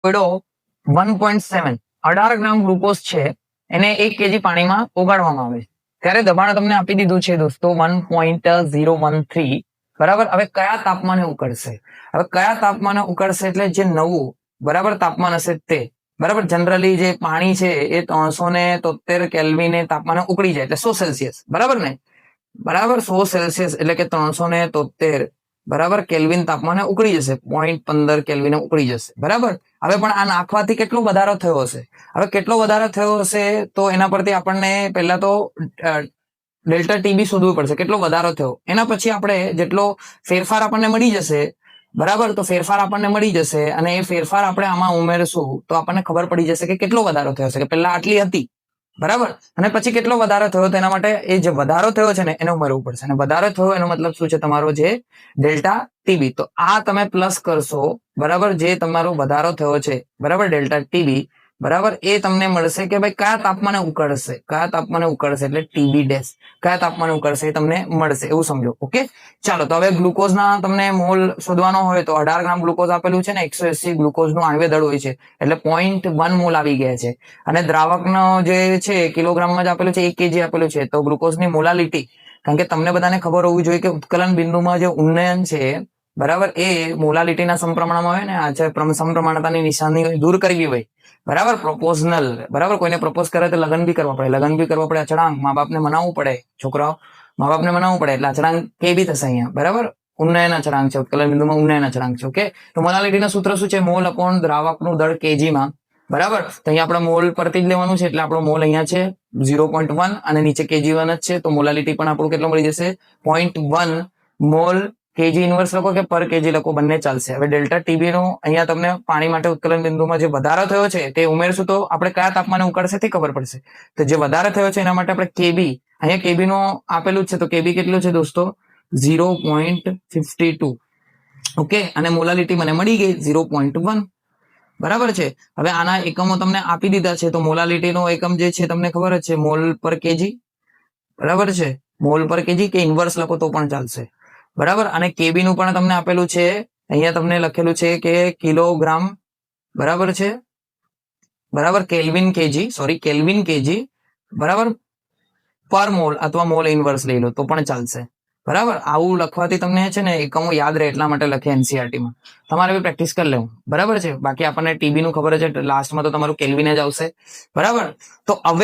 1.7 18 ગ્રામ glucose છે એને 1 KG પાણીમાં ઓગાળવામાં આવે ત્યારે દબાણ તમને આપી દીધું છે દોસ્તો 1.013 બરાબર. હવે કયા તાપમાને ઉકળશે? હવે કયા તાપમાને ઉકળશે એટલે જે નવું બરાબર તાપમાન હશે તે બરાબર. જનરલી જે પાણી છે એ 373 કેલ્વિન તાપમાને ઉકળી જાય એટલે 100 સેલ્સિયસ બરાબર ને, બરાબર 100 સેલ્સિયસ એટલે કે 373 બરાબર કેલ્વિન તાપમાને ઉકળી જશે, 0.15 કેલ્વિને ઉકળી જશે બરાબર. હવે પણ આ નાખવાથી કેટલો વધારો થયો હશે? હવે કેટલો વધારો થયો હશે તો એના પરથી આપણને પહેલા તો ડેલ્ટા ટીબી શોધવું પડશે, કેટલો વધારો થયો. એના પછી આપણે જેટલો ફેરફાર આપણને મળી જશે બરાબર, તો ફેરફાર આપણને મળી જશે અને એ ફેરફાર આપણે આમાં ઉમેરશું તો આપણને ખબર પડી જશે કે કેટલો વધારો થયો છે, કે પહેલા આટલી હતી બરાબર અને પછી કેટલો વધારો થયો. તો એના માટે એ જે વધારો થયો છે ને એને ઉમેરવું પડશે અને વધારો થયો એનો મતલબ શું છે? તમારો જે ડેલ્ટા ટીબી. તો આ તમે પ્લસ કરશો બરાબર, જે તમારો વધારો થયો છે બરાબર ડેલ્ટા ટીબી બરાબર, એ તમને મળશે કે ભાઈ કયા તાપમાને ઉકળશે, કયા તાપમાને ઉકળશે એટલે ટીબી ડેશ કયા તાપમાને ઉકળશે એ તમને મળશે એવું સમજો. ઓકે ચાલો, તો હવે ગ્લુકોઝના તમને મોલ શોધવાનો હોય તો 18 ગ્રામ ગ્લુકોઝ આપેલું છે ને 180 ગ્લુકોઝનું આણ્વીય દળ હોય છે એટલે 0.1 મોલ આવી ગયા છે અને દ્રાવકનો જે છે કિલોગ્રામમાં જ આપેલું છે 1 કેજી આપેલું છે. તો ગ્લુકોઝની મોલાલિટી, કારણ કે તમને બધાને ખબર હોવી જોઈએ કે ઉત્કલન બિંદુમાં જે ઉન્નયન છે બરાબર એ મોલાલિટીના સમપ્રમાણમાં હોય ને. આ છે સમપ્રમાણતાની નિશાની દૂર કરવી હોય બરાબર, પ્રોપોઝનલ બરાબર. કોઈને પ્રપોઝ કરે તો લગ્ન બી કરવા પડે, અચળાંક મા બાપને મનાવવું પડે, છોકરાઓ મા બાપને મનાવવું પડે એટલે અચળાંક કે બી થશે અહીંયા બરાબર. ઉન્નયન અચળાંક છે, ઉત્કલન બિંદુમાં ઉન્નયન અચળાંક છે. ઓકે, તો મોલાલિટીના સૂત્ર શું છે? મોલ અપોન દ્રાવકનું દળ કેજીમાં બરાબર. તો અહીંયા આપણે મોલ પરથી જ લેવાનું છે એટલે આપણો મોલ અહીંયા છે 0.1 અને નીચે kg1 જ છે. તો મોલાલિટી પણ આપણું કેટલો મળી જશે? 0.1 મોલ. કેજી ઇન્વર્સ લખો કે પર કેજી લખો બંને ચાલશે. હવે ડેલ્ટા ટીબી નો અહીંયા તમને પાણી માટે ઉત્કલન બિંદુમાં જે વધારો થયો છે તે ઉમેરશું તો આપણે કયા તાપમાને ઉકળશે તે ખબર પડશે. તો જે વધારો થયો છે એના માટે આપણે કેબી, અહીંયા કેબી નો આપેલું જ છે તો કેબી કેટલું છે દોસ્તો? 0.52. ઓકે, અને મોલાલિટી મને મળી ગઈ 0.1 બરાબર છે. હવે આના એકમો તમને આપી દીધા છે તો મોલાલિટીનો એકમ જે છે તમને ખબર જ છે, મોલ પર કેજી બરાબર છે. મોલ પર કેજી કે ઇન્વર્સ લખો તો પણ ચાલશે બરાબર. અને કેબી નું પણ તમને આપેલું છે, અહીંયા તમને લખેલું છે કે કિલોગ્રામ બરાબર છે બરાબર, kelvin KG, sorry kelvin KG બરાબર પર મોલ અથવા મોલ ઇન્વર્સ લઈ લો તો પણ ચાલશે બરાબર. આવું લખવાથી તમને છે ને એકમો યાદ રહે એટલા માટે લખે એનસીઆરટીમાં. તમારે બી પ્રેક્ટિસ કરી લેવું બરાબર છે. બાકી આપણને ટીબી નું ખબર છે, લાસ્ટમાં તો તમારું કેલ્વિન જ આવશે બરાબર. તો હવે